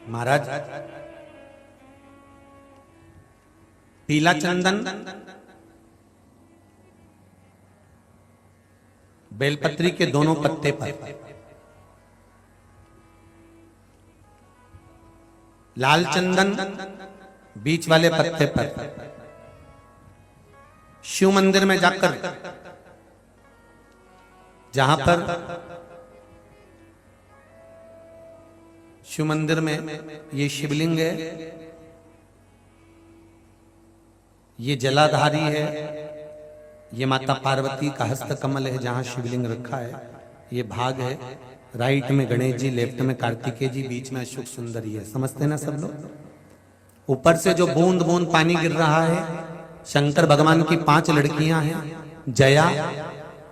महाराज पीला चंदन बेलपत्री के दोनों पत्ते पर, लाल चंदन बीच वाले पत्ते पर शिव मंदिर में जाकर, जहां पर शिव मंदिर में ये शिवलिंग है, ये जलाधारी है, ये माता पार्वती का हस्त कमल है जहां शिवलिंग रखा है, ये भाग है, राइट में गणेश जी, लेफ्ट में कार्तिकेय जी, बीच में अशोक सुंदरी है। समझते ना सब लोग? ऊपर से जो बूंद बूंद पानी गिर रहा है, शंकर भगवान की 5 लड़कियां हैं, जया,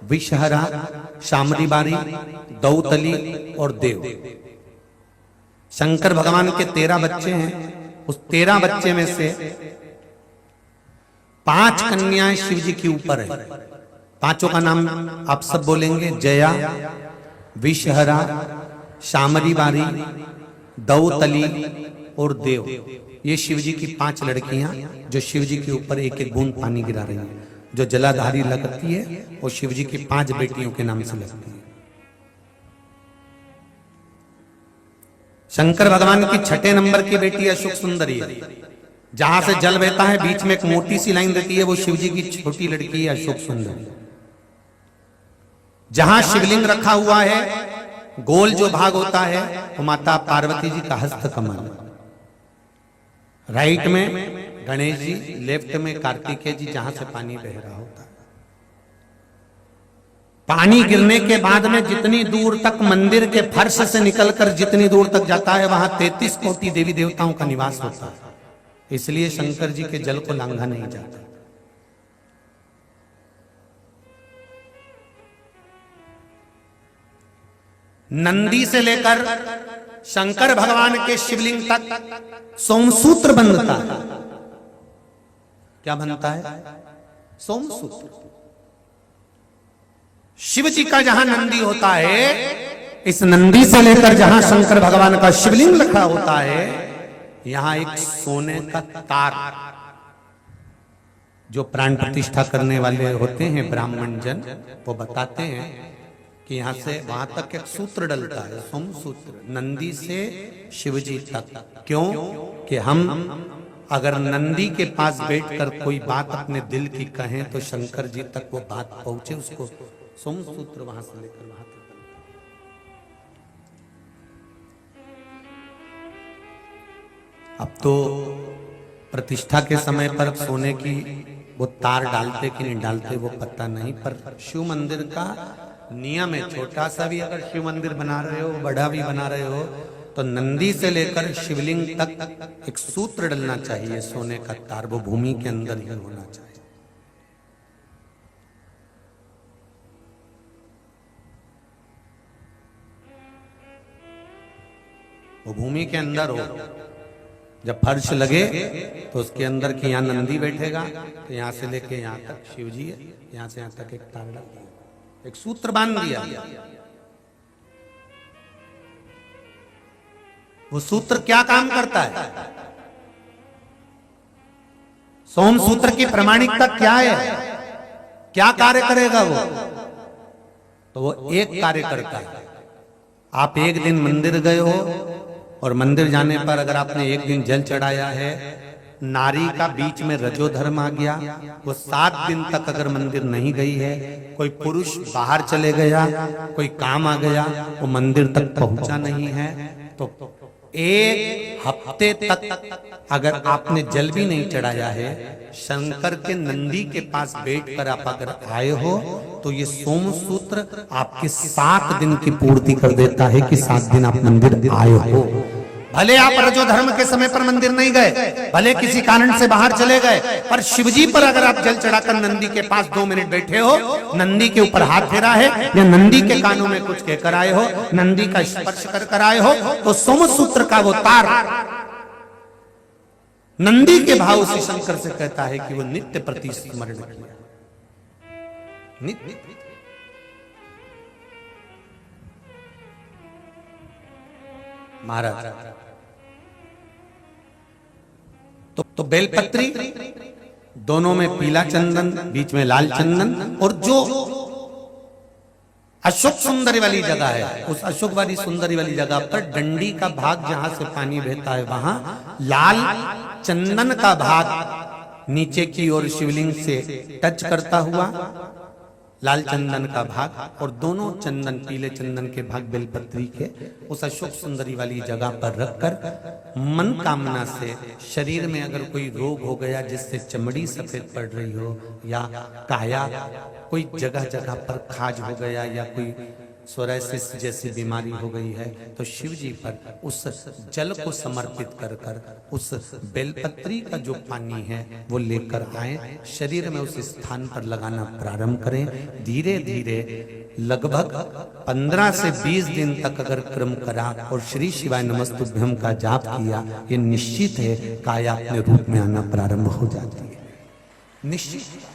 विषहरा, शामरी बारी, दौतली और देव। शंकर भगवान के 13 बच्चे हैं, उस 13 बच्चे में से 5 कन्याएं शिव जी के ऊपर है। पांचों का नाम आप सब बोलेंगे, जया, विषहरा, शामरी बारी, दौतली और देव। ये शिव जी की 5 लड़कियां जो शिव जी के ऊपर एक एक बूंद पानी गिरा रही हैं। जो जलाधारी लगती है वो शिव जी की 5 बेटियों के नाम से लगती है। शंकर भगवान की 6ठे नंबर की बेटी अशोक सुंदरी है। जहां से जल बहता है बीच में एक मोटी सी लाइन रहती है, वो शिव जी की छोटी लड़की है अशोक सुंदरी। जहां शिवलिंग रखा हुआ है, गोल जो भाग होता है वो माता पार्वती जी का हस्त कमल, राइट में गणेश जी, लेफ्ट में कार्तिकेय जी, जहां से पानी बह रहा होता है। पानी गिरने के बाद में जितनी दूर तक मंदिर के फर्श से निकलकर जितनी दूर तक जाता है, वहां 33 कोटि देवी देवताओं का निवास होता है। इसलिए शंकर जी के जल को लांघा नहीं जाता। नंदी से लेकर शंकर भगवान के शिवलिंग तक सोमसूत्र बनता है। क्या बनता है? सोमसूत्र। शिव जी का जहां नंदी होता है, इस नंदी से लेकर जहां शंकर भगवान का शिवलिंग रखा होता है, यहां एक सोने का तार, जो प्राण प्रतिष्ठा करने वाले होते हैं ब्राह्मण जन, वो बताते हैं कि यहां से वहां तक एक सूत्र डलता है, सोमसूत्र, नंदी से शिवजी तक। क्यों? कि हम अगर नंदी के पास बैठकर कोई बात अपने दिल की कहें तो शंकर जी तक वो बात पहुंचे, उसको सोमसूत्र वहां से लेकर वहां तक। अब तो प्रतिष्ठा के समय पर सोने की वो तार डालते कि नहीं डालते वो पता नहीं, पर शिव मंदिर का नियम है, छोटा सा भी अगर शिव मंदिर बना रहे हो, बड़ा भी बना रहे हो, तो नंदी से लेकर शिवलिंग तक एक सूत्र डलना चाहिए, सोने का तार, वो भूमि के अंदर ही होना चाहिए। वो भूमि के अंदर हो। जब फर्श लगे तो उसके अंदर की यहाँ नंदी बैठेगा, तो यहाँ से लेके यहाँ तक शिव जी है, यहाँ से यहाँ तक एक तार डाल दिया, एक सूत्र बांध दिया। वो सूत्र क्या काम करता है? सोम सूत्र की प्रामाणिकता क्या है? क्या कार्य करेगा वो? तो वो एक कार्य करता है। आप एक दिन मंदिर गए हो और मंदिर जाने पर अगर आपने एक दिन जल चढ़ाया है, नारी का बीच में रजो धर्म आ गया, वो 7 दिन तक अगर मंदिर नहीं गई है, कोई पुरुष बाहर चले गया, कोई काम आ गया, वो मंदिर तक पहुंचा नहीं है, तो 1 हफ्ते तक अगर आपने जल भी नहीं चढ़ाया है, शंकर के नंदी के पास बैठकर आप अगर आए हो, तो ये सोमसूत्र आपके 7 दिन की पूर्ति कर देता है कि 7 दिन आप मंदिर आए हो। भले आप रजो धर्म के समय पर मंदिर नहीं गए, भले किसी कारण से बाहर चले गए, पर शिवजी पर अगर आप जल चढ़ाकर नंदी के पास 2 मिनट बैठे हो, नंदी के ऊपर हाथ फेरा है या नंदी के कानों में कुछ कहकर आए हो, नंदी का स्पर्श कर आए हो, तो सोमसूत्र का वो तार नंदी के भाव से शंकर से कहता है कि वो नित्य प्रति स्मरण किया। नित्य महाराज तो बेलपत्री, दोनों में पीला चंदन, बीच में लाल चंदन, और जो अशोक सुंदरी वाली जगह है, उस अशोक वाली सुंदरी वाली जगह पर डंडी का भाग जहां से पानी बहता है, वहां लाल चंदन का भाग नीचे की ओर शिवलिंग से टच करता हुआ लाल चंदन का भाग, और दोनों चंदन, पीले चंदन के भाग बेलपत्री के उस अशोक सुंदरी वाली जगह पर रखकर मन कामना से शरीर में अगर कोई रोग हो गया जिससे चमड़ी सफेद पड़ रही हो, या काया कोई जगह जगह पर खाज हो गया, या कोई सोराइसिस जैसी बीमारी हो गई है, तो शिव जी पर उस जल को समर्पित कर कर उस बेलपत्री का जो पानी है वो लेकर आए, शरीर में उस स्थान पर लगाना प्रारंभ करें। धीरे धीरे लगभग 15 से 20 दिन तक अगर क्रम करा और श्री शिवाय नमस्तुभ्यम का जाप किया, ये निश्चित है काया अपने रूप में आना प्रारंभ हो जाती है, निश्चित।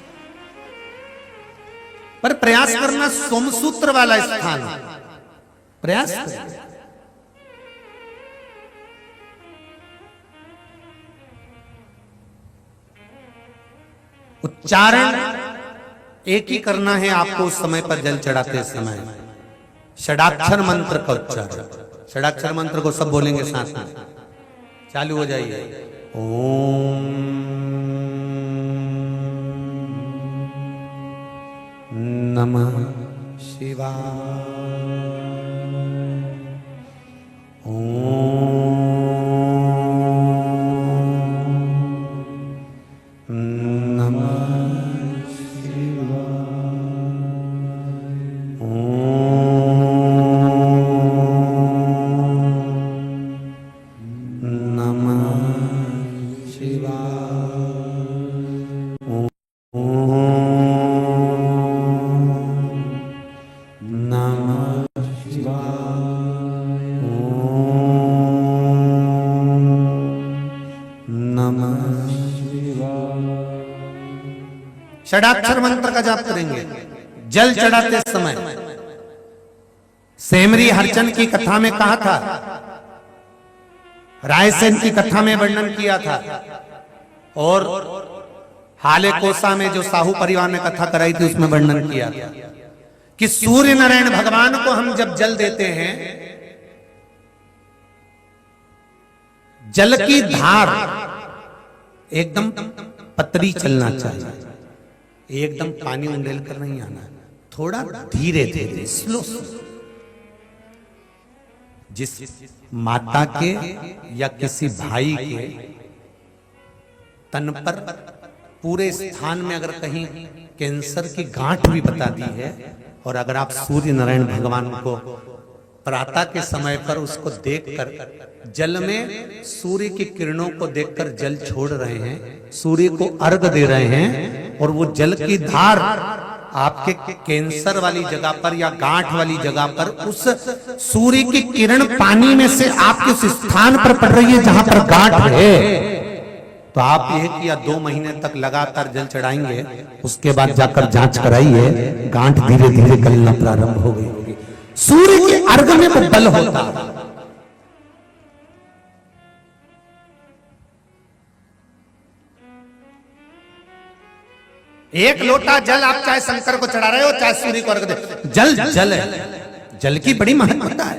पर प्रयास करना, सोमसूत्र वाला स्थान प्रयास करें। उच्चारण एक ही करना है आपको उस समय पर जल चढ़ाते समय, षडाक्षर मंत्र का उच्चारण। षडाक्षर मंत्र को सब बोलेंगे साथ में, चालू हो जाइए। ओम नमः शिवाय, ओम नमः शिवाय, ओम नमः शिवाय, षडाक्षर मंत्र का जाप करेंगे जल चढ़ाते समय। सेमरी हरचन की कथा में कहा था, रायसेन की कथा में वर्णन किया था, और हाले कोसा में जो साहू परिवार ने कथा कराई थी उसमें वर्णन किया था कि सूर्य नारायण भगवान को हम जब जल देते हैं, जल की धार एकदम पतली चलना चाहिए, एकदम पानी उंडेल कर नहीं आना, थोड़ा धीरे धीरे स्लो। जिस माता के या किसी भाई के तन पर पूरे स्थान में अगर कहीं कैंसर की गांठ भी बता दी है, और अगर आप सूर्य नारायण भगवान को प्रातः के समय पर उसको देखकर जल में सूर्य की किरणों को देखकर जल छोड़ रहे हैं, सूर्य को अर्घ दे रहे हैं, और वो जल की धार आपके कैंसर वाली जगह पर या गांठ वाली जगह पर उस सूर्य की किरण पानी में से आपके उस स्थान पर पड़ रही है जहां पर गांठ है, तो आप 1 या 2 महीने तक लगातार जल चढ़ाएंगे, उसके बाद जाकर जांच कराइए, गांठ धीरे धीरे गलना प्रारंभ हो गई होगी। सूर्य के अर्घ में वो बल होता है। एक लोटा जल आप चाहे शंकर को चढ़ा रहे हो, चाहे सूर्य को अर्घ दे, जल जल है, जल की बड़ी महत्वता है।